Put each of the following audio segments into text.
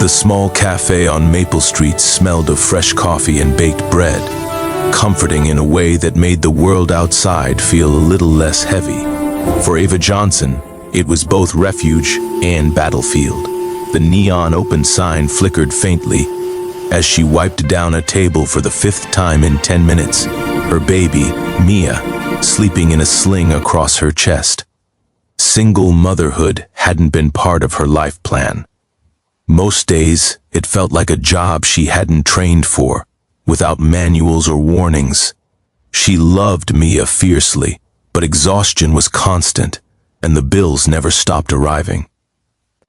The small cafe on Maple Street smelled of fresh coffee and baked bread, comforting in a way that made the world outside feel a little less heavy. For Ava Johnson, it was both refuge and battlefield. The neon open sign flickered faintly as she wiped down a table for the 5th time in 10 minutes, her baby, Mia, sleeping in a sling across her chest. Single motherhood hadn't been part of her life plan. Most days, it felt like a job she hadn't trained for, without manuals or warnings. She loved Mia fiercely, but exhaustion was constant, and the bills never stopped arriving.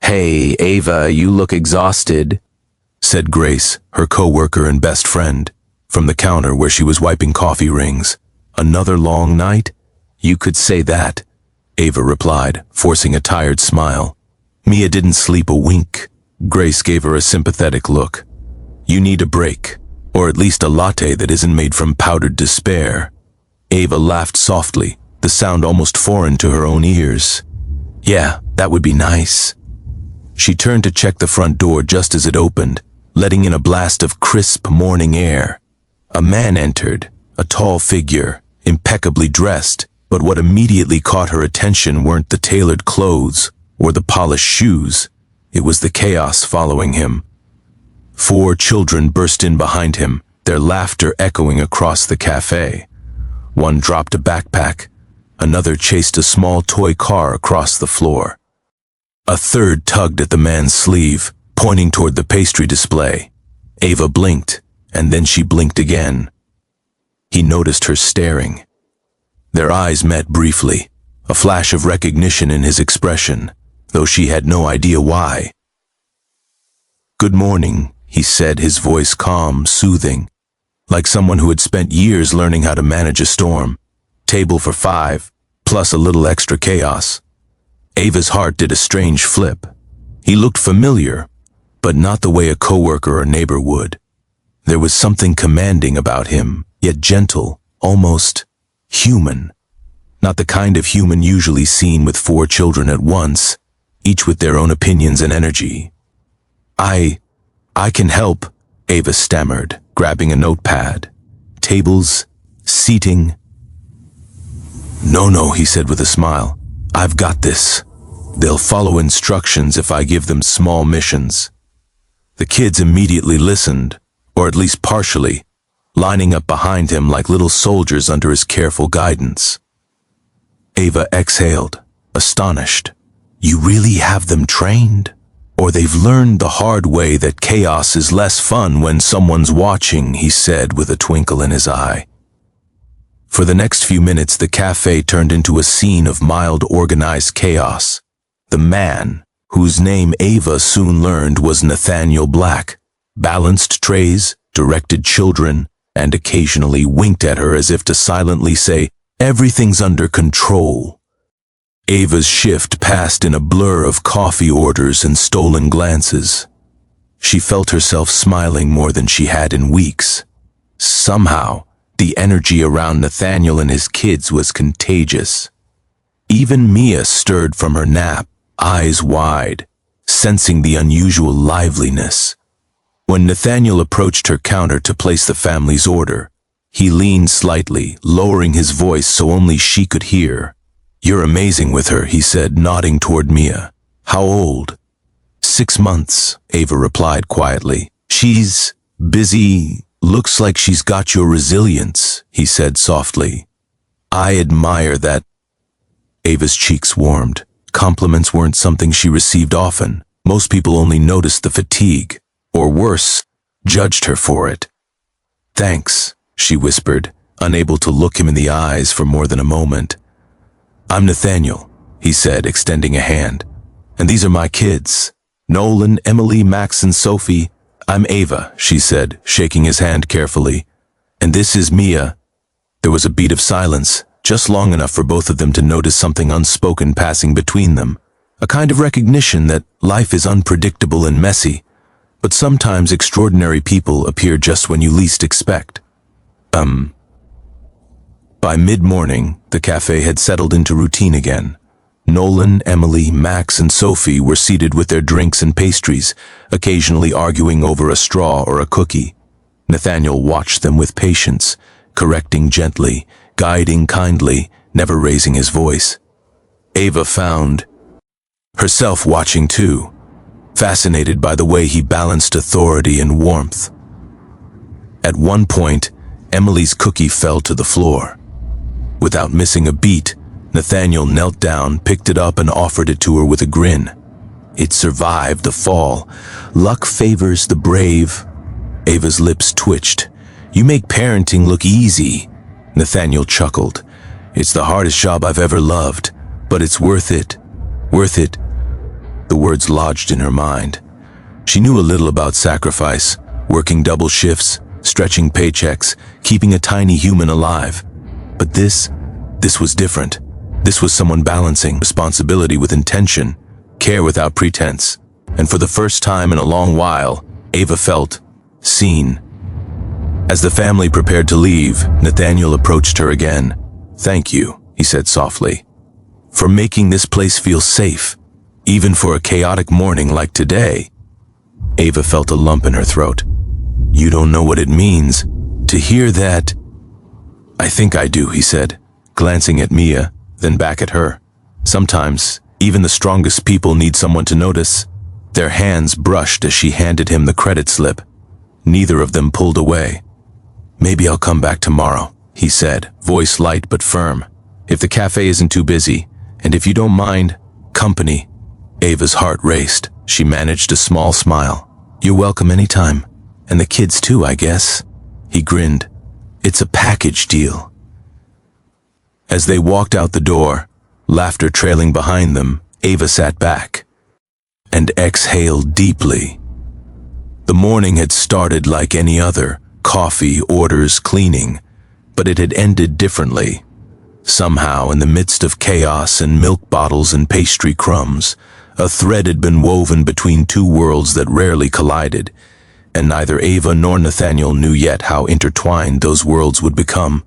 "Hey, Ava, you look exhausted," said Grace, her coworker and best friend, from the counter where she was wiping coffee rings. "Another long night?" "You could say that," Ava replied, forcing a tired smile. Mia didn't sleep a wink. Grace gave her a sympathetic look. "You need a break, or at least a latte that isn't made from powdered despair." Ava laughed softly, the sound almost foreign to her own ears. "Yeah, that would be nice." She turned to check the front door just as it opened, letting in a blast of crisp morning air. A man entered, a tall figure, impeccably dressed, but what immediately caught her attention weren't the tailored clothes or the polished shoes. It was the chaos following him. 4 children burst in behind him, their laughter echoing across the cafe. One dropped a backpack. Another chased a small toy car across the floor. A third tugged at the man's sleeve, pointing toward the pastry display. Ava blinked, and then she blinked again. He noticed her staring. Their eyes met briefly, a flash of recognition in his expression, though she had no idea why. "Good morning," he said, his voice calm, soothing, like someone who had spent years learning how to manage a storm. "Table for 5, plus a little extra chaos." Ava's heart did a strange flip. He looked familiar, but not the way a coworker or neighbor would. There was something commanding about him, yet gentle, almost human. Not the kind of human usually seen with 4 children at once, each with their own opinions and energy. I can help," Ava stammered, grabbing a notepad. "Tables, seating." No, he said with a smile. "I've got this. They'll follow instructions if I give them small missions." The kids immediately listened, or at least partially, lining up behind him like little soldiers under his careful guidance. Ava exhaled, astonished. "You really have them trained? Or they've learned the hard way that chaos is less fun when someone's watching," he said with a twinkle in his eye. For the next few minutes, the cafe turned into a scene of mild, organized chaos. The man, whose name Ava soon learned was Nathaniel Black, balanced trays, directed children, and occasionally winked at her as if to silently say, "Everything's under control." Ava's shift passed in a blur of coffee orders and stolen glances. She felt herself smiling more than she had in weeks. Somehow, the energy around Nathaniel and his kids was contagious. Even Mia stirred from her nap, eyes wide, sensing the unusual liveliness. When Nathaniel approached her counter to place the family's order, he leaned slightly, lowering his voice so only she could hear. "You're amazing with her," he said, nodding toward Mia. "How old?" 6 months, Ava replied quietly. "She's busy. Looks like she's got your resilience," he said softly. "I admire that." Ava's cheeks warmed. Compliments weren't something she received often. Most people only noticed the fatigue, or worse, judged her for it. "Thanks," she whispered, unable to look him in the eyes for more than a moment. "I'm Nathaniel," he said, extending a hand. "And these are my kids. Nolan, Emily, Max, and Sophie." "I'm Ava," she said, shaking his hand carefully. "And this is Mia." There was a beat of silence, just long enough for both of them to notice something unspoken passing between them. A kind of recognition that life is unpredictable and messy, but sometimes extraordinary people appear just when you least expect. By mid-morning, the cafe had settled into routine again. Nolan, Emily, Max, and Sophie were seated with their drinks and pastries, occasionally arguing over a straw or a cookie. Nathaniel watched them with patience, correcting gently, guiding kindly, never raising his voice. Ava found herself watching too, fascinated by the way he balanced authority and warmth. At one point, Emily's cookie fell to the floor. Without missing a beat, Nathaniel knelt down, picked it up, and offered it to her with a grin. It survived the fall. Luck favors the brave. Ava's lips twitched. You make parenting look easy. Nathaniel chuckled. It's the hardest job I've ever loved, but it's worth it. Worth it. The words lodged in her mind. She knew a little about sacrifice, working double shifts, stretching paychecks, keeping a tiny human alive. But this was different. This was someone balancing responsibility with intention, care without pretense. And for the first time in a long while, Ava felt seen. As the family prepared to leave, Nathaniel approached her again. Thank you, he said softly, for making this place feel safe, even for a chaotic morning like today. Ava felt a lump in her throat. You don't know what it means to hear that. I think I do, he said, glancing at Mia, then back at her. Sometimes, even the strongest people need someone to notice. Their hands brushed as she handed him the credit slip. Neither of them pulled away. Maybe I'll come back tomorrow, he said, voice light but firm. If the cafe isn't too busy, and if you don't mind, company. Ava's heart raced. She managed a small smile. You're welcome anytime. And the kids too, I guess. He grinned. It's a package deal. As they walked out the door, laughter trailing behind them, Ava sat back and exhaled deeply. The morning had started like any other, coffee, orders, cleaning, but it had ended differently. Somehow, in the midst of chaos and milk bottles and pastry crumbs, a thread had been woven between two worlds that rarely collided, and neither Ava nor Nathaniel knew yet how intertwined those worlds would become.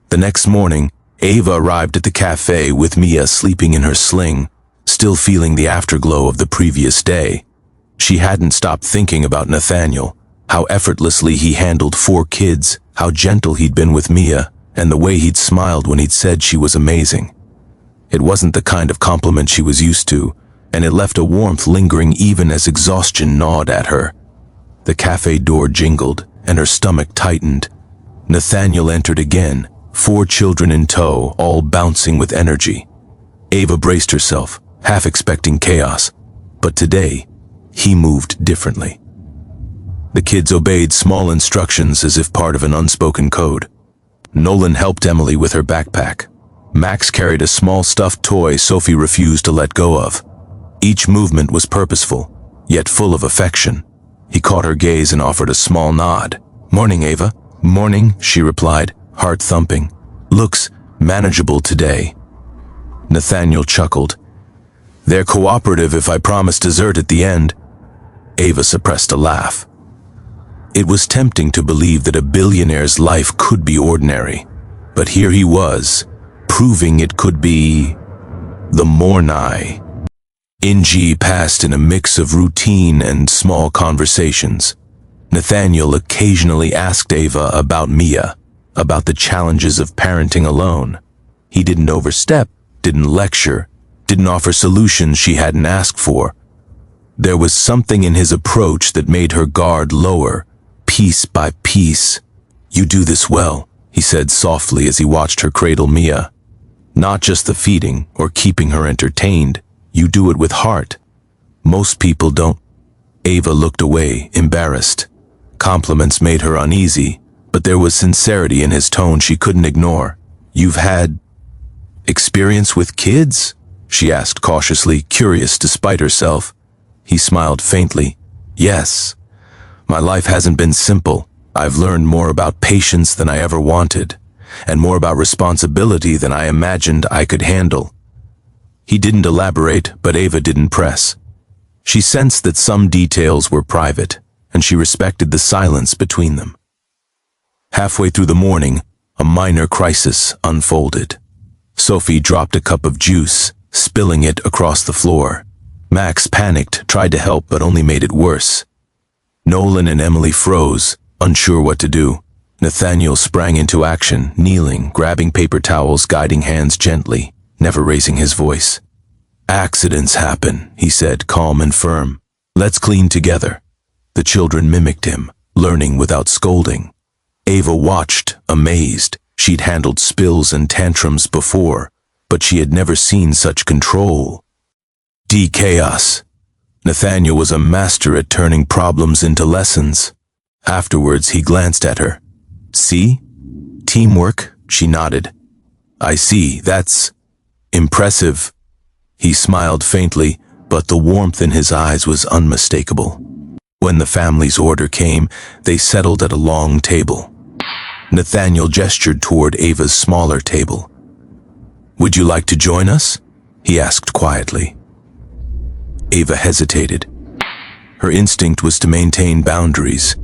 The next morning, Ava arrived at the cafe with Mia sleeping in her sling, still feeling the afterglow of the previous day. She hadn't stopped thinking about Nathaniel, how effortlessly he handled 4 kids, how gentle he'd been with Mia, and the way he'd smiled when he'd said she was amazing. It wasn't the kind of compliment she was used to, and it left a warmth lingering even as exhaustion gnawed at her. The cafe door jingled, and her stomach tightened. Nathaniel entered again, 4 children in tow, all bouncing with energy. Ava braced herself, half expecting chaos, but today, he moved differently. The kids obeyed small instructions as if part of an unspoken code. Nolan helped Emily with her backpack. Max carried a small stuffed toy Sophie refused to let go of. Each movement was purposeful, yet full of affection. He caught her gaze and offered a small nod. Morning, Ava. Morning, she replied, heart thumping. Looks manageable today. Nathaniel chuckled. They're cooperative if I promise dessert at the end. Ava suppressed a laugh. It was tempting to believe that a billionaire's life could be ordinary, but here he was, proving it could be the morning. Inji passed in a mix of routine and small conversations. Nathaniel occasionally asked Ava about Mia, about the challenges of parenting alone. He didn't overstep, didn't lecture, didn't offer solutions she hadn't asked for. There was something in his approach that made her guard lower, piece by piece. You do this well, he said softly as he watched her cradle Mia. Not just the feeding or keeping her entertained, you do it with heart. Most people don't. Ava looked away, embarrassed. Compliments made her uneasy, but there was sincerity in his tone she couldn't ignore. You've had experience with kids? She asked cautiously, curious despite herself. He smiled faintly. Yes. My life hasn't been simple. I've learned more about patience than I ever wanted, and more about responsibility than I imagined I could handle. He didn't elaborate, but Ava didn't press. She sensed that some details were private, and she respected the silence between them. Halfway through the morning, a minor crisis unfolded. Sophie dropped a cup of juice, spilling it across the floor. Max panicked, tried to help, but only made it worse. Nolan and Emily froze, unsure what to do. Nathaniel sprang into action, kneeling, grabbing paper towels, guiding hands gently, never raising his voice. "Accidents happen," he said, calm and firm. "Let's clean together." The children mimicked him, learning without scolding. Ava watched, amazed. She'd handled spills and tantrums before, but she had never seen such control. Chaos. Nathaniel was a master at turning problems into lessons. Afterwards, he glanced at her. "See? Teamwork?" She nodded. "I see, that's impressive." He smiled faintly, but the warmth in his eyes was unmistakable. When the family's order came, they settled at a long table. Nathaniel gestured toward Ava's smaller table. "Would you like to join us?" he asked quietly. Ava hesitated. Her instinct was to maintain boundaries.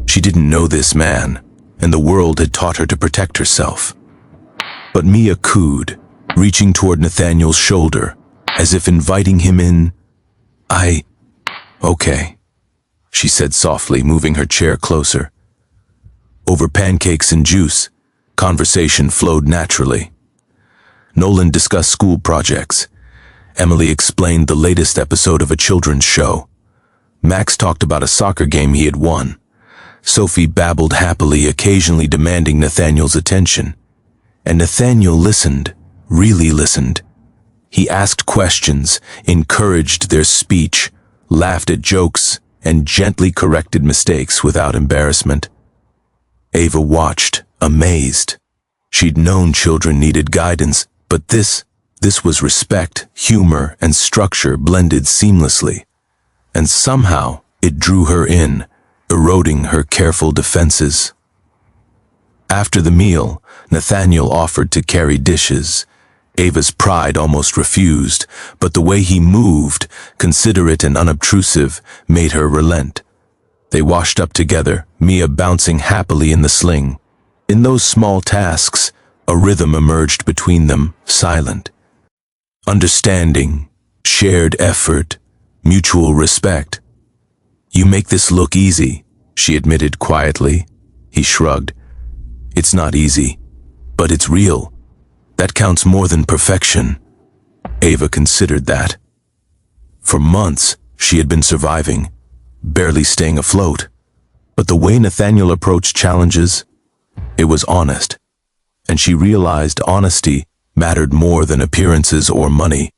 She didn't know this man, and the world had taught her to protect herself. But Mia cooed, reaching toward Nathaniel's shoulder, as if inviting him in. Okay, she said softly, moving her chair closer. Over pancakes and juice, conversation flowed naturally. Nolan discussed school projects. Emily explained the latest episode of a children's show. Max talked about a soccer game he had won. Sophie babbled happily, occasionally demanding Nathaniel's attention. And Nathaniel listened, really listened. He asked questions, encouraged their speech, laughed at jokes, and gently corrected mistakes without embarrassment. Ava watched, amazed. She'd known children needed guidance, but this was respect, humor, and structure blended seamlessly. And somehow it drew her in, eroding her careful defenses. After the meal, Nathaniel offered to carry dishes. Ava's pride almost refused, but the way he moved, considerate and unobtrusive, made her relent. They washed up together, Mia bouncing happily in the sling. In those small tasks, a rhythm emerged between them, silent. Understanding, shared effort, mutual respect. "You make this look easy," she admitted quietly. He shrugged. "It's not easy, but it's real. That counts more than perfection." Ava considered that. For months, she had been surviving, barely staying afloat. But the way Nathaniel approached challenges, it was honest. And she realized honesty mattered more than appearances or money.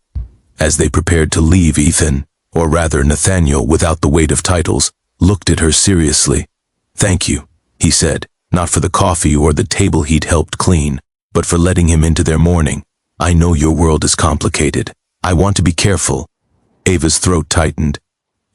As they prepared to leave, Ethan, or rather Nathaniel without the weight of titles, looked at her seriously. "Thank you," he said, not for the coffee or the table he'd helped clean, but for letting him into their morning. "I know your world is complicated. I want to be careful." Ava's throat tightened.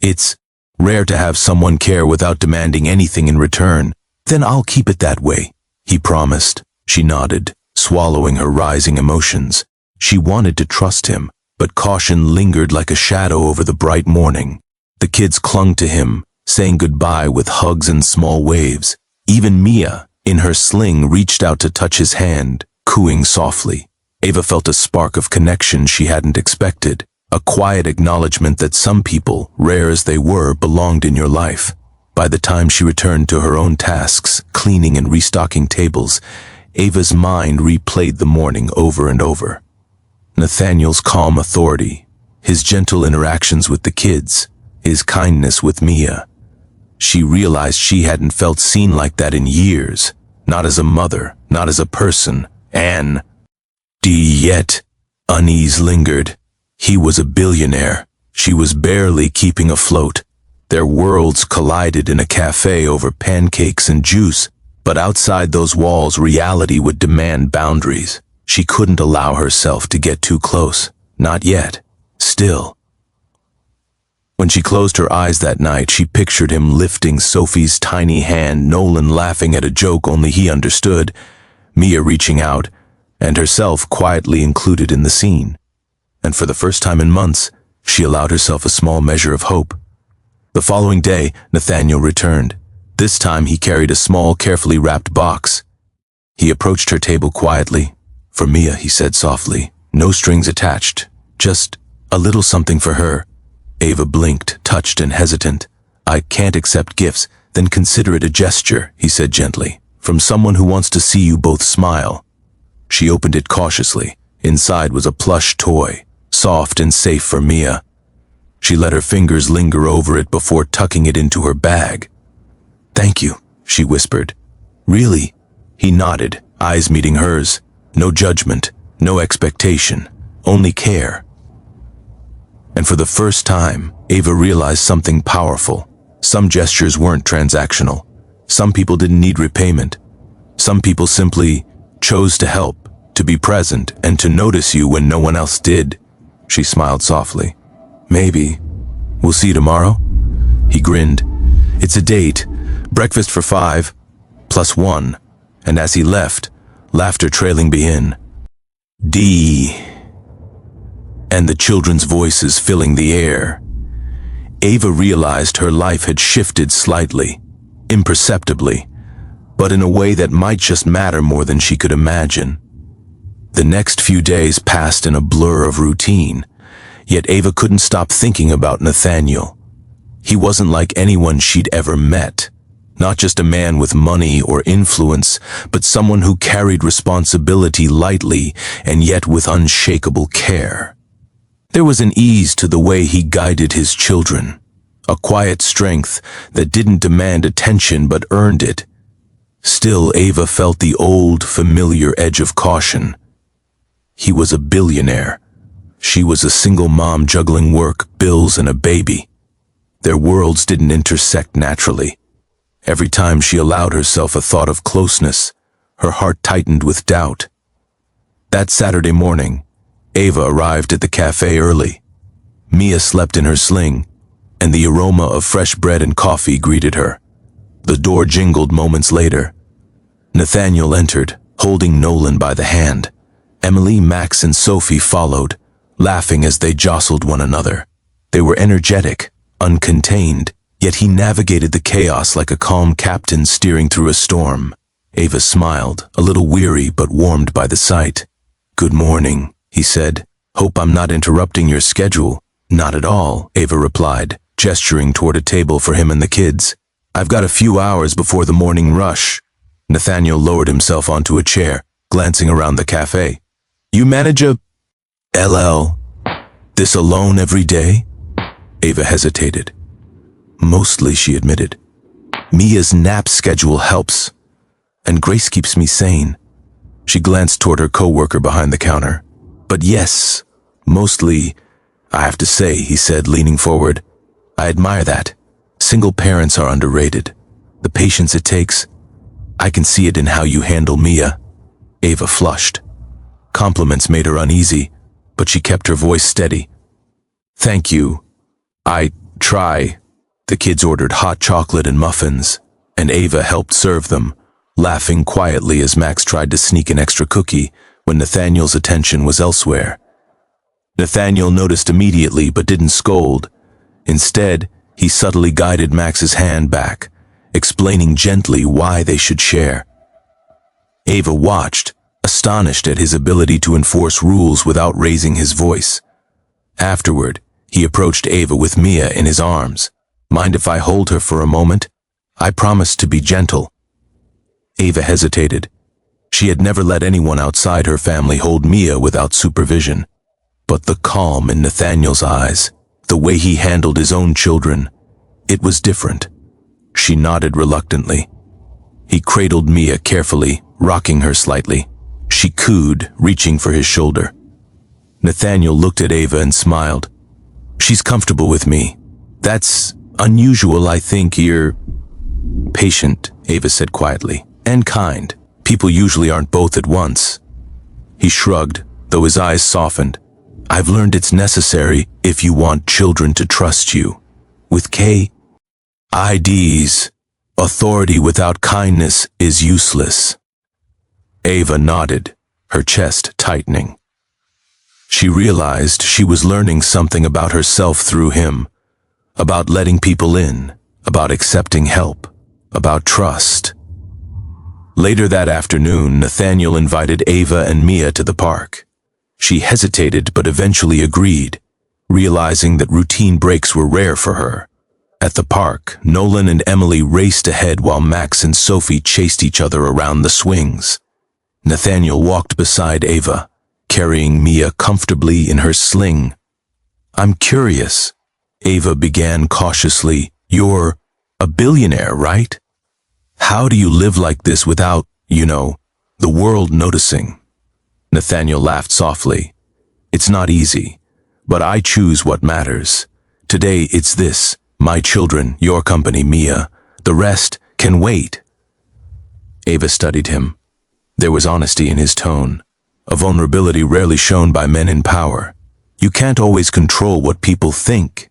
"It's rare to have someone care without demanding anything in return." "Then I'll keep it that way," he promised. She nodded, swallowing her rising emotions. She wanted to trust him, but caution lingered like a shadow over the bright morning. The kids clung to him, saying goodbye with hugs and small waves. Even Mia, in her sling, reached out to touch his hand, cooing softly. Ava felt a spark of connection she hadn't expected, a quiet acknowledgement that some people, rare as they were, belonged in your life. By the time she returned to her own tasks, cleaning and restocking tables, Ava's mind replayed the morning over and over. Nathaniel's calm authority, his gentle interactions with the kids, his kindness with Mia. She realized she hadn't felt seen like that in years, not as a mother, not as a person, yet unease lingered. He was a billionaire. She was barely keeping afloat. Their worlds collided in a cafe over pancakes and juice, but outside those walls reality would demand boundaries. She couldn't allow herself to get too close. Not yet. Still. When she closed her eyes that night, she pictured him lifting Sophie's tiny hand, Nolan laughing at a joke only he understood, Mia reaching out, and herself quietly included in the scene. And for the first time in months, she allowed herself a small measure of hope. The following day, Nathaniel returned. This time he carried a small, carefully wrapped box. He approached her table quietly. "For Mia," he said softly. "No strings attached. Just a little something for her. Ava blinked, touched and hesitant. I can't accept gifts. Then consider it a gesture, he said gently, from someone who wants to see you both smile. She opened it cautiously. Inside was a plush toy, soft and safe for Mia. She let her fingers linger over it before tucking it into her bag. Thank you, she whispered. Really? He nodded, eyes meeting hers. No judgment, no expectation, only care. And for the first time, Ava realized something powerful. Some gestures weren't transactional. Some people didn't need repayment. Some people simply chose to help, to be present, and to notice you when no one else did. She smiled softly. Maybe. We'll see you tomorrow? He grinned. It's a date. Breakfast for 5, +1. And as he left, laughter trailing behind. And the children's voices filling the air. Ava realized her life had shifted slightly, imperceptibly, but in a way that might just matter more than she could imagine. The next few days passed in a blur of routine, yet Ava couldn't stop thinking about Nathaniel. He wasn't like anyone she'd ever met. Not just a man with money or influence, but someone who carried responsibility lightly and yet with unshakable care. There was an ease to the way he guided his children, a quiet strength that didn't demand attention but earned it. Still, Ava felt the old, familiar edge of caution. He was a billionaire. She was a single mom juggling work, bills, and a baby. Their worlds didn't intersect naturally. Every time she allowed herself a thought of closeness, her heart tightened with doubt. That Saturday morning, Ava arrived at the cafe early. Mia slept in her sling, and the aroma of fresh bread and coffee greeted her. The door jingled moments later. Nathaniel entered, holding Nolan by the hand. Emily, Max, and Sophie followed, laughing as they jostled one another. They were energetic, uncontained, yet he navigated the chaos like a calm captain steering through a storm. Ava smiled, a little weary but warmed by the sight. Good morning, he said. Hope I'm not interrupting your schedule. Not at all, Ava replied, gesturing toward a table for him and the kids. I've got a few hours before the morning rush. Nathaniel lowered himself onto a chair, glancing around the cafe. You manage a... LL. This alone every day? Ava hesitated. Mostly, she admitted. Mia's nap schedule helps, and Grace keeps me sane. She glanced toward her co-worker behind the counter. But yes, mostly, I have to say, he said, leaning forward. I admire that. Single parents are underrated. The patience it takes, I can see it in how you handle Mia. Ava flushed. Compliments made her uneasy, but she kept her voice steady. Thank you. I try. The kids ordered hot chocolate and muffins, and Ava helped serve them, laughing quietly as Max tried to sneak an extra cookie when Nathaniel's attention was elsewhere. Nathaniel noticed immediately but didn't scold. Instead, he subtly guided Max's hand back, explaining gently why they should share. Ava watched, astonished at his ability to enforce rules without raising his voice. Afterward, he approached Ava with Mia in his arms. Mind if I hold her for a moment? I promised to be gentle. Ava hesitated. She had never let anyone outside her family hold Mia without supervision. But the calm in Nathaniel's eyes, the way he handled his own children, it was different. She nodded reluctantly. He cradled Mia carefully, rocking her slightly. She cooed, reaching for his shoulder. Nathaniel looked at Ava and smiled. She's comfortable with me. That's unusual, I think. You're patient, Ava said quietly, and kind. People usually aren't both at once. He shrugged, though his eyes softened. I've learned it's necessary if you want children to trust you. With IDs, authority without kindness is useless. Ava nodded, her chest tightening. She realized she was learning something about herself through him, about letting people in, about accepting help, about trust. Later that afternoon, Nathaniel invited Ava and Mia to the park. She hesitated but eventually agreed, realizing that routine breaks were rare for her. At the park, Nolan and Emily raced ahead while Max and Sophie chased each other around the swings. Nathaniel walked beside Ava, carrying Mia comfortably in her sling. "I'm curious," Ava began cautiously. "You're a billionaire, right? How do you live like this without, the world noticing?" Nathaniel laughed softly. "It's not easy, but I choose what matters. Today it's this, my children, your company, Mia. The rest can wait." Ava studied him. There was honesty in his tone, a vulnerability rarely shown by men in power. "You can't always control what people think."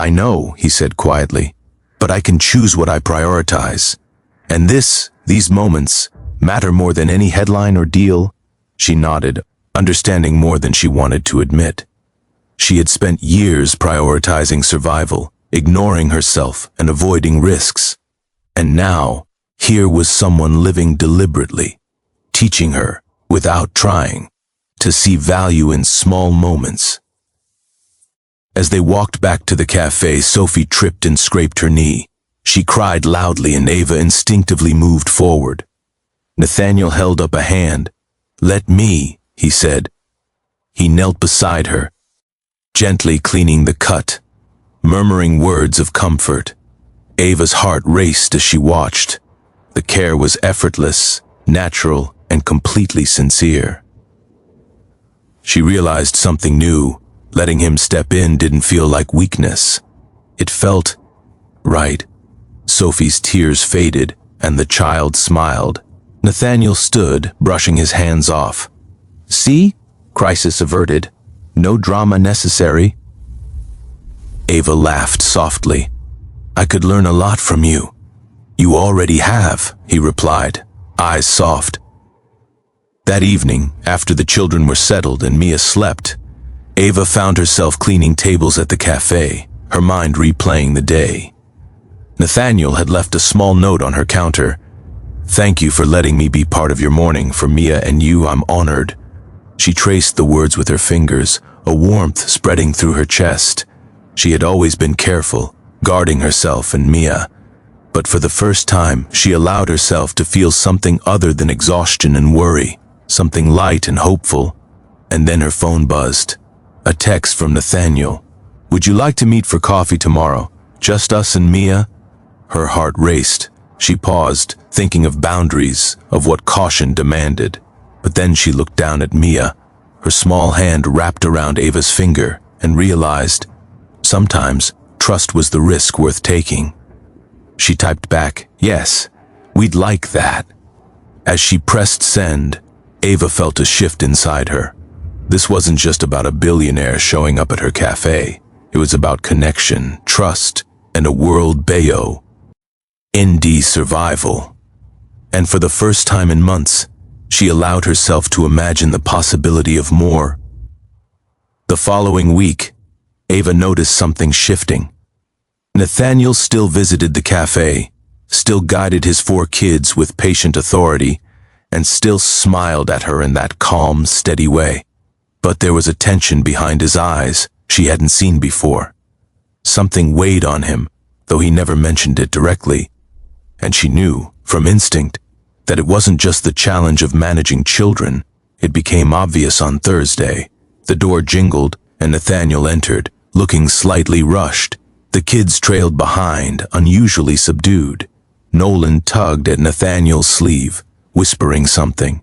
"I know," he said quietly, "but I can choose what I prioritize. And these moments, matter more than any headline or deal." She nodded, understanding more than she wanted to admit. She had spent years prioritizing survival, ignoring herself and avoiding risks. And now, here was someone living deliberately, teaching her, without trying, to see value in small moments. As they walked back to the cafe, Sophie tripped and scraped her knee. She cried loudly and Ava instinctively moved forward. Nathaniel held up a hand. "Let me," he said. He knelt beside her, gently cleaning the cut, murmuring words of comfort. Ava's heart raced as she watched. The care was effortless, natural, and completely sincere. She realized something new. Letting him step in didn't feel like weakness. It felt right. Sophie's tears faded, and the child smiled. Nathaniel stood, brushing his hands off. "See? Crisis averted. No drama necessary." Ava laughed softly. "I could learn a lot from you." "You already have," he replied, eyes soft. That evening, after the children were settled and Mia slept, Ava found herself cleaning tables at the cafe, her mind replaying the day. Nathaniel had left a small note on her counter. "Thank you for letting me be part of your morning. For Mia and you, I'm honored." She traced the words with her fingers, a warmth spreading through her chest. She had always been careful, guarding herself and Mia. But for the first time, she allowed herself to feel something other than exhaustion and worry, something light and hopeful. And then her phone buzzed. A text from Nathaniel. "Would you like to meet for coffee tomorrow? Just us and Mia?" Her heart raced. She paused, thinking of boundaries, of what caution demanded. But then she looked down at Mia, her small hand wrapped around Ava's finger, and realized, sometimes, trust was the risk worth taking. She typed back, "Yes, we'd like that." As she pressed send, Ava felt a shift inside her. This wasn't just about a billionaire showing up at her cafe. It was about connection, trust, and a world bayo. Indie survival. And for the first time in months, she allowed herself to imagine the possibility of more. The following week, Ava noticed something shifting. Nathaniel still visited the cafe, still guided his 4 kids with patient authority, and still smiled at her in that calm, steady way. But there was a tension behind his eyes she hadn't seen before. Something weighed on him, though he never mentioned it directly. And she knew, from instinct, that it wasn't just the challenge of managing children. It became obvious on Thursday. The door jingled, and Nathaniel entered, looking slightly rushed. The kids trailed behind, unusually subdued. Nolan tugged at Nathaniel's sleeve, whispering something.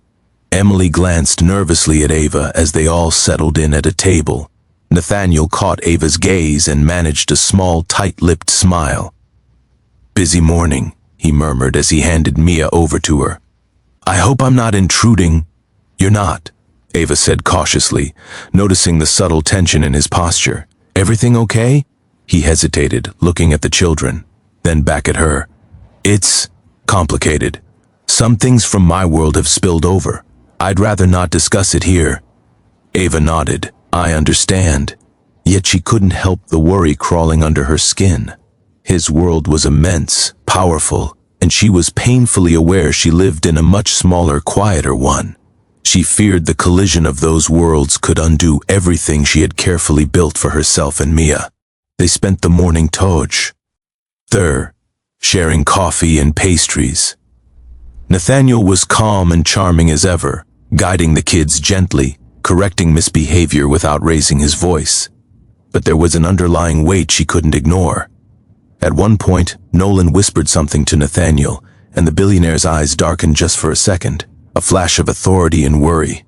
Emily glanced nervously at Ava as they all settled in at a table. Nathaniel caught Ava's gaze and managed a small, tight-lipped smile. "Busy morning," he murmured as he handed Mia over to her. "I hope I'm not intruding." "You're not," Ava said cautiously, noticing the subtle tension in his posture. "Everything okay?" He hesitated, looking at the children, then back at her. "It's complicated. Some things from my world have spilled over. I'd rather not discuss it here." Ava nodded. "I understand." Yet she couldn't help the worry crawling under her skin. His world was immense, powerful, and she was painfully aware she lived in a much smaller, quieter one. She feared the collision of those worlds could undo everything she had carefully built for herself and Mia. They spent the morning together, sharing coffee and pastries. Nathaniel was calm and charming as ever, guiding the kids gently, correcting misbehavior without raising his voice. But there was an underlying weight she couldn't ignore. At one point, Nolan whispered something to Nathaniel, and the billionaire's eyes darkened just for a second, a flash of authority and worry.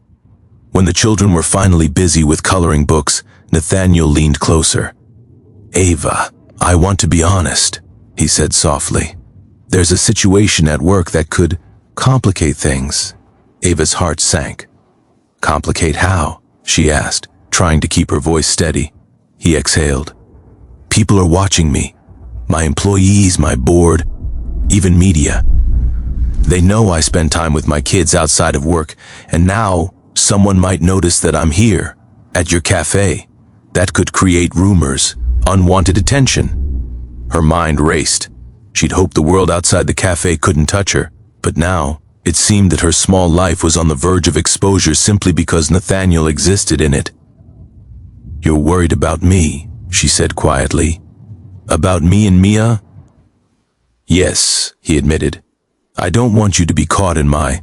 When the children were finally busy with coloring books, Nathaniel leaned closer. "Ava, I want to be honest," he said softly. "There's a situation at work that could complicate things." Ava's heart sank. "Complicate how?" she asked, trying to keep her voice steady. He exhaled. "People are watching me. My employees, my board, even media. They know I spend time with my kids outside of work, and now someone might notice that I'm here, at your cafe. That could create rumors, unwanted attention." Her mind raced. She'd hoped the world outside the cafe couldn't touch her, but now it seemed that her small life was on the verge of exposure simply because Nathaniel existed in it. "You're worried about me," she said quietly. "About me and Mia?" "Yes," he admitted. "I don't want you to be caught in my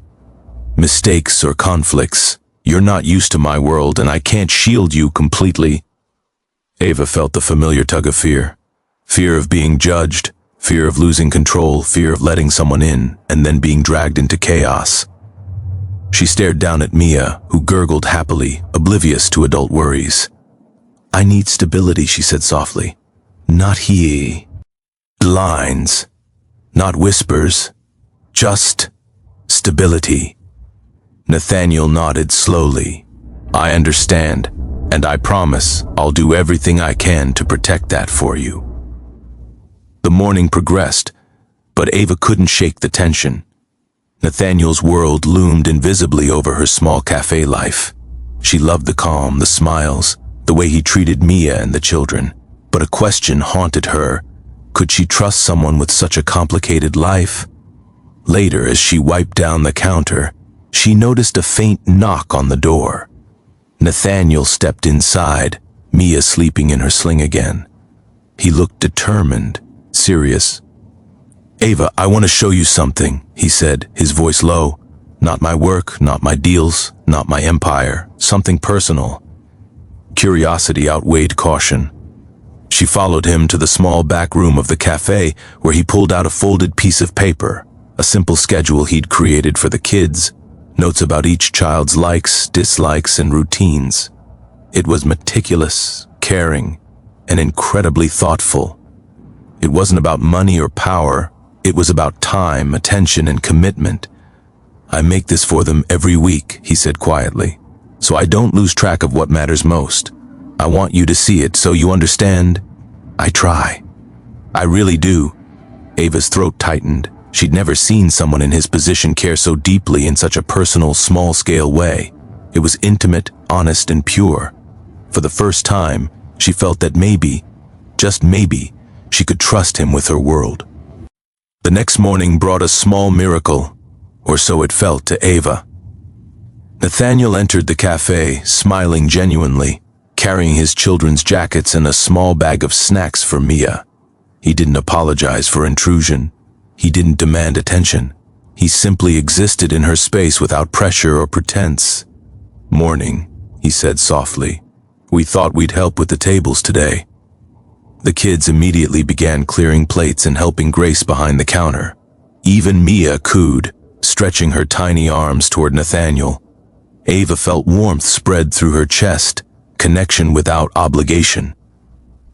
mistakes or conflicts. You're not used to my world, and I can't shield you completely." Ava felt the familiar tug of fear. Fear of being judged, fear of losing control, fear of letting someone in and then being dragged into chaos. She stared down at Mia, who gurgled happily, oblivious to adult worries. "I need stability," she said softly. "Not he. Lines. Not whispers. Just stability." Nathaniel nodded slowly. "I understand, and I promise I'll do everything I can to protect that for you." The morning progressed, but Ava couldn't shake the tension. Nathaniel's world loomed invisibly over her small cafe life. She loved the calm, the smiles, the way he treated Mia and the children. But a question haunted her. Could she trust someone with such a complicated life? Later, as she wiped down the counter, she noticed a faint knock on the door. Nathaniel stepped inside, Mia sleeping in her sling again. He looked determined, serious. "Ava, I want to show you something," he said, his voice low. "Not my work, not my deals, not my empire, something personal." Curiosity outweighed caution. She followed him to the small back room of the cafe, where he pulled out a folded piece of paper, a simple schedule he'd created for the kids, notes about each child's likes, dislikes, and routines. It was meticulous, caring, and incredibly thoughtful. It wasn't about money or power, it was about time, attention, and commitment. "I make this for them every week," he said quietly, "so I don't lose track of what matters most. I want you to see it so you understand. I try. I really do." Ava's throat tightened. She'd never seen someone in his position care so deeply in such a personal, small-scale way. It was intimate, honest, and pure. For the first time, she felt that maybe, just maybe, she could trust him with her world. The next morning brought a small miracle, or so it felt to Ava. Nathaniel entered the cafe, smiling genuinely, carrying his children's jackets and a small bag of snacks for Mia. He didn't apologize for intrusion. He didn't demand attention. He simply existed in her space without pressure or pretense. "Morning," he said softly. "We thought we'd help with the tables today." The kids immediately began clearing plates and helping Grace behind the counter. Even Mia cooed, stretching her tiny arms toward Nathaniel. Ava felt warmth spread through her chest, connection without obligation.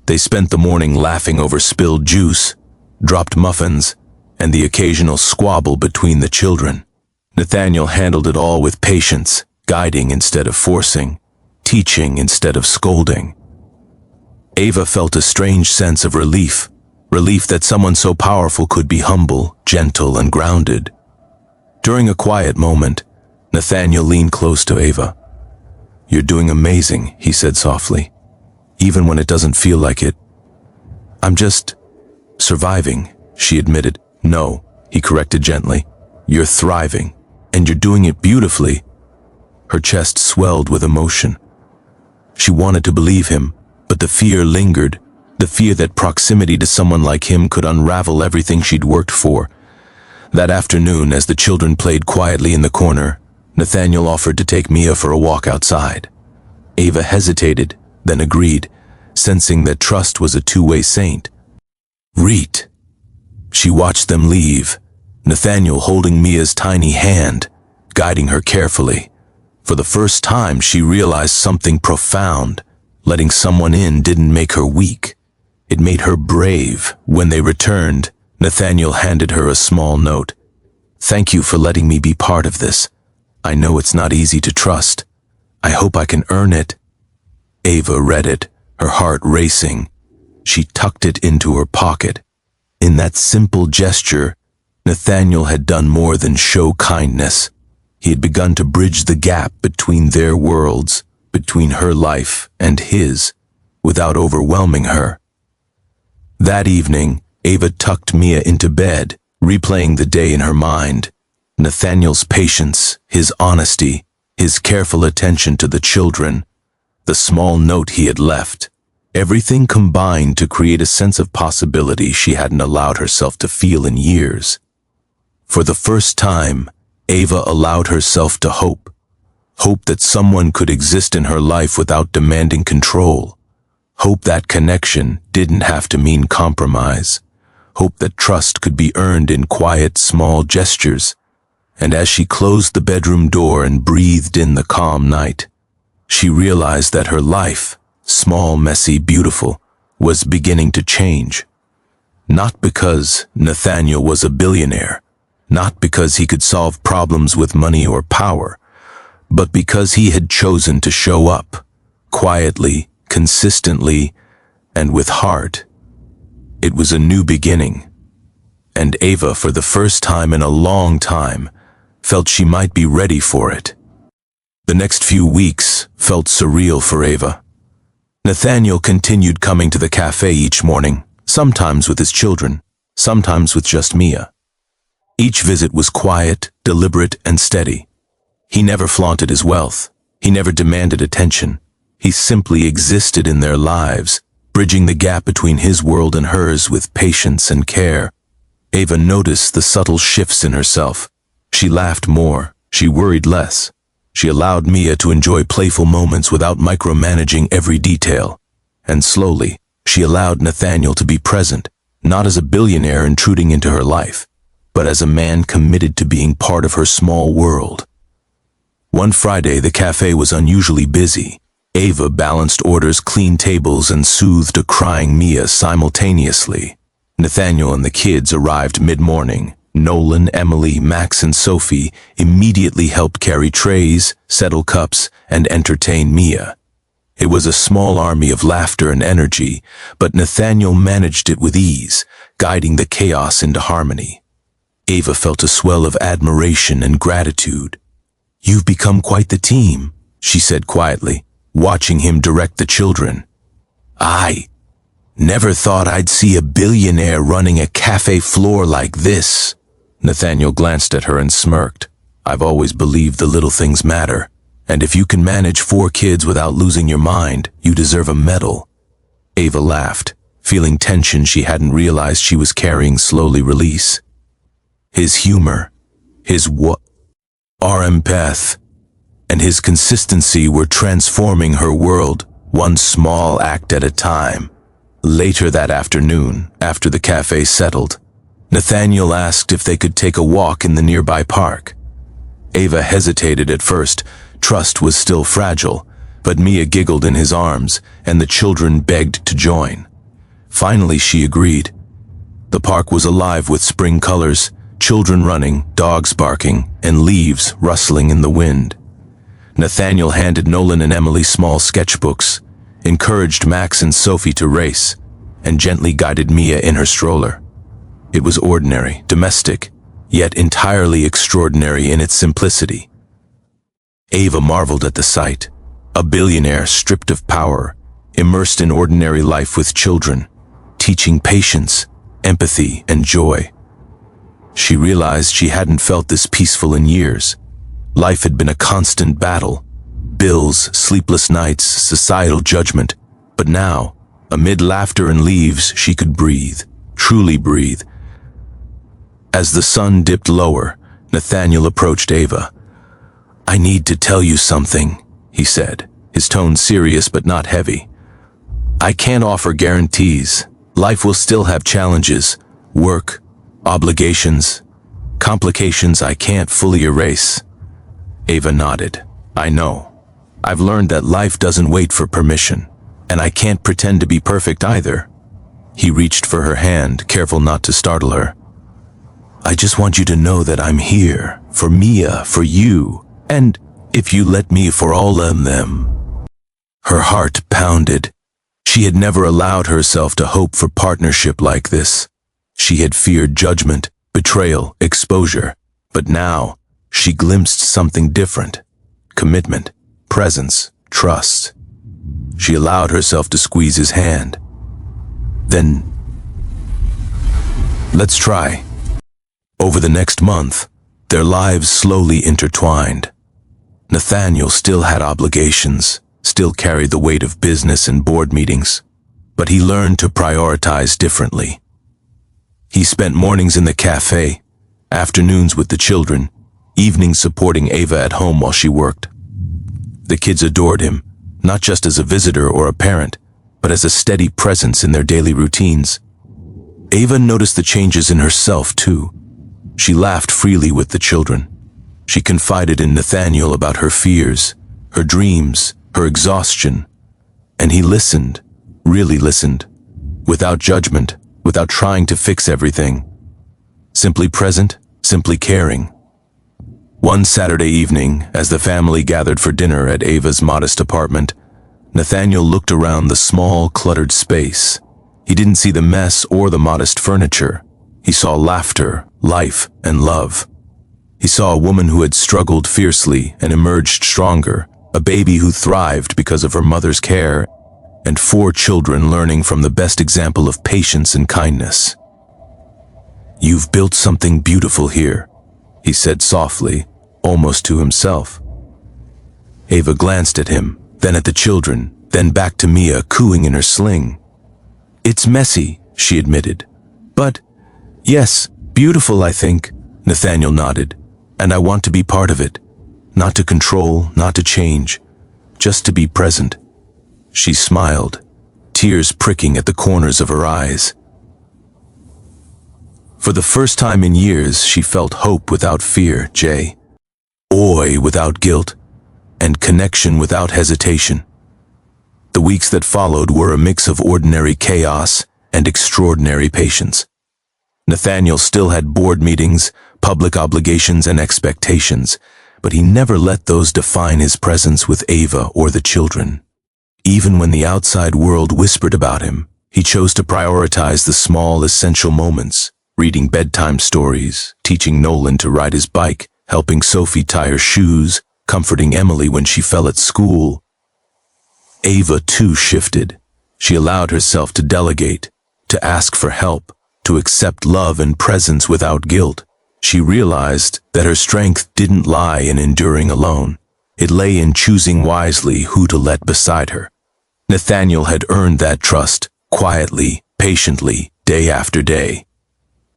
They spent the morning laughing over spilled juice, dropped muffins, and the occasional squabble between the children. Nathaniel handled it all with patience, guiding instead of forcing, teaching instead of scolding. Ava felt a strange sense of relief that someone so powerful could be humble, gentle, and grounded. During a quiet moment, Nathaniel leaned close to Ava. "You're doing amazing," he said softly, "even when it doesn't feel like it." "I'm just surviving," she admitted. "No," he corrected gently. "You're thriving, and you're doing it beautifully." Her chest swelled with emotion. She wanted to believe him, but the fear lingered, the fear that proximity to someone like him could unravel everything she'd worked for. That afternoon, as the children played quietly in the corner, Nathaniel offered to take Mia for a walk outside. Ava hesitated, then agreed, sensing that trust was a two-way saint. Reet. She watched them leave, Nathaniel holding Mia's tiny hand, guiding her carefully. For the first time, she realized something profound. Letting someone in didn't make her weak. It made her brave. When they returned, Nathaniel handed her a small note. "Thank you for letting me be part of this. I know it's not easy to trust. I hope I can earn it." Ava read it, her heart racing. She tucked it into her pocket. In that simple gesture, Nathaniel had done more than show kindness. He had begun to bridge the gap between their worlds, between her life and his, without overwhelming her. That evening, Ava tucked Mia into bed, replaying the day in her mind. Nathaniel's patience, his honesty, his careful attention to the children, the small note he had left. Everything combined to create a sense of possibility she hadn't allowed herself to feel in years. For the first time, Ava allowed herself to hope. Hope that someone could exist in her life without demanding control. Hope that connection didn't have to mean compromise. Hope that trust could be earned in quiet, small gestures. And as she closed the bedroom door and breathed in the calm night, she realized that her life, small, messy, beautiful, was beginning to change. Not because Nathaniel was a billionaire, not because he could solve problems with money or power, but because he had chosen to show up, quietly, consistently, and with heart. It was a new beginning, and Ava, for the first time in a long time, felt she might be ready for it. The next few weeks felt surreal for Ava. Nathaniel continued coming to the cafe each morning, sometimes with his children, sometimes with just Mia. Each visit was quiet, deliberate, and steady. He never flaunted his wealth. He never demanded attention. He simply existed in their lives, bridging the gap between his world and hers with patience and care. Ava noticed the subtle shifts in herself. She laughed more. She worried less. She allowed Mia to enjoy playful moments without micromanaging every detail. And slowly, she allowed Nathaniel to be present, not as a billionaire intruding into her life, but as a man committed to being part of her small world. One Friday, the cafe was unusually busy. Ava balanced orders, cleaned tables, and soothed a crying Mia simultaneously. Nathaniel and the kids arrived mid-morning. Nolan, Emily, Max, and Sophie immediately helped carry trays, settle cups, and entertain Mia. It was a small army of laughter and energy, but Nathaniel managed it with ease, guiding the chaos into harmony. Ava felt a swell of admiration and gratitude. "You've become quite the team," she said quietly, watching him direct the children. "I never thought I'd see a billionaire running a cafe floor like this." Nathaniel glanced at her and smirked. "I've always believed the little things matter, and if you can manage 4 kids without losing your mind, you deserve a medal." Ava laughed, feeling tension she hadn't realized she was carrying slowly release. His humor, his empath, and his consistency were transforming her world, one small act at a time. Later that afternoon, after the cafe settled, Nathaniel asked if they could take a walk in the nearby park. Ava hesitated at first. Trust was still fragile, but Mia giggled in his arms, and the children begged to join. Finally, she agreed. The park was alive with spring colors, children running, dogs barking, and leaves rustling in the wind. Nathaniel handed Nolan and Emily small sketchbooks, encouraged Max and Sophie to race, and gently guided Mia in her stroller. It was ordinary, domestic, yet entirely extraordinary in its simplicity. Ava marveled at the sight, a billionaire stripped of power, immersed in ordinary life with children, teaching patience, empathy, and joy. She realized she hadn't felt this peaceful in years. Life had been a constant battle. Bills, sleepless nights, societal judgment. But now, amid laughter and leaves, she could breathe, truly breathe. As the sun dipped lower, Nathaniel approached Ava. "I need to tell you something," he said, his tone serious but not heavy. "I can't offer guarantees. Life will still have challenges, work, obligations, complications I can't fully erase." Ava nodded. "I know. I've learned that life doesn't wait for permission, and I can't pretend to be perfect either." He reached for her hand, careful not to startle her. "I just want you to know that I'm here, for Mia, for you, and, if you let me, for all of them." Her heart pounded. She had never allowed herself to hope for partnership like this. She had feared judgment, betrayal, exposure. But now, she glimpsed something different. Commitment, presence, trust. She allowed herself to squeeze his hand. "Then, let's try." Over the next month, their lives slowly intertwined. Nathaniel still had obligations, still carried the weight of business and board meetings, but he learned to prioritize differently. He spent mornings in the cafe, afternoons with the children, evenings supporting Ava at home while she worked. The kids adored him, not just as a visitor or a parent, but as a steady presence in their daily routines. Ava noticed the changes in herself, too. She laughed freely with the children. She confided in Nathaniel about her fears, her dreams, her exhaustion, and he listened, really listened, without judgment, without trying to fix everything. Simply present, simply caring. One Saturday evening, as the family gathered for dinner at Ava's modest apartment, Nathaniel looked around the small, cluttered space. He didn't see the mess or the modest furniture. He saw laughter, life, and love. He saw a woman who had struggled fiercely and emerged stronger, a baby who thrived because of her mother's care, and 4 children learning from the best example of patience and kindness. "You've built something beautiful here," he said softly, almost to himself. Ava glanced at him, then at the children, then back to Mia cooing in her sling. "It's messy," she admitted. "But, yes, beautiful, I think," Nathaniel nodded. "And I want to be part of it. Not to control, not to change, just to be present." She smiled, tears pricking at the corners of her eyes. For the first time in years, she felt hope without fear, joy without guilt, and connection without hesitation. The weeks that followed were a mix of ordinary chaos and extraordinary patience. Nathaniel still had board meetings, public obligations, and expectations, but he never let those define his presence with Ava or the children. Even when the outside world whispered about him, he chose to prioritize the small, essential moments, reading bedtime stories, teaching Nolan to ride his bike, helping Sophie tie her shoes, comforting Emily when she fell at school. Ava, too, shifted. She allowed herself to delegate, to ask for help, to accept love and presence without guilt. She realized that her strength didn't lie in enduring alone. It lay in choosing wisely who to let beside her. Nathaniel had earned that trust, quietly, patiently, day after day.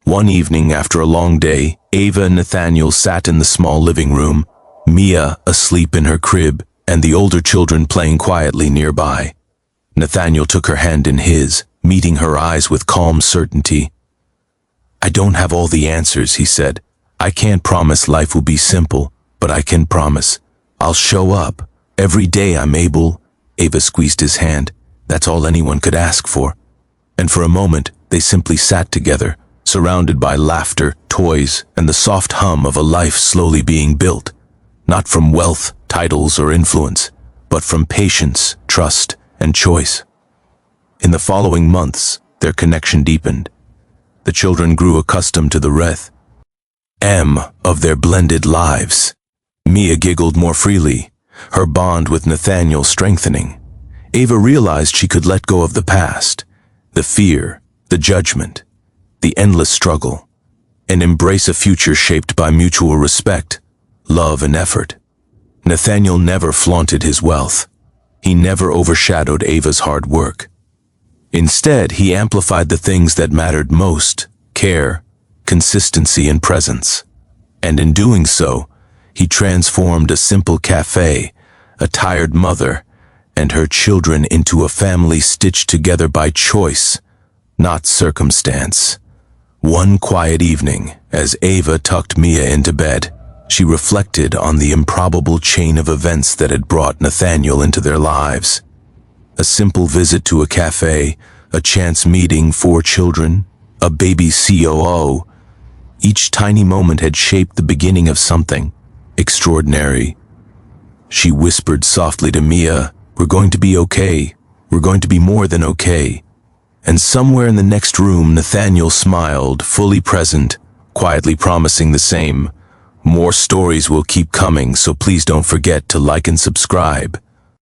One evening after a long day, Ava and Nathaniel sat in the small living room, Mia asleep in her crib, and the older children playing quietly nearby. Nathaniel took her hand in his, meeting her eyes with calm certainty. "I don't have all the answers," he said. "I can't promise life will be simple, but I can promise I'll show up. Every day I'm able." Ava squeezed his hand. That's all anyone could ask for. And for a moment, they simply sat together, surrounded by laughter, toys, and the soft hum of a life slowly being built. Not from wealth, titles, or influence, but from patience, trust, and choice. In the following months, their connection deepened. The children grew accustomed to the rhythm of their blended lives. Mia giggled more freely, her bond with Nathaniel strengthening. Ava realized she could let go of the past, the fear, the judgment, the endless struggle, and embrace a future shaped by mutual respect, love, and effort. Nathaniel never flaunted his wealth. He never overshadowed Ava's hard work. Instead, he amplified the things that mattered most: care, consistency, and presence. And in doing so, he transformed a simple cafe, a tired mother, and her children into a family stitched together by choice, not circumstance. One quiet evening, as Ava tucked Mia into bed, she reflected on the improbable chain of events that had brought Nathaniel into their lives. A simple visit to a cafe, a chance meeting, 4 children, a baby COO. Each tiny moment had shaped the beginning of something extraordinary. She whispered softly to Mia, "We're going to be okay. We're going to be more than okay." And somewhere in the next room, Nathaniel smiled, fully present, quietly promising the same. More stories will keep coming, so please don't forget to like and subscribe.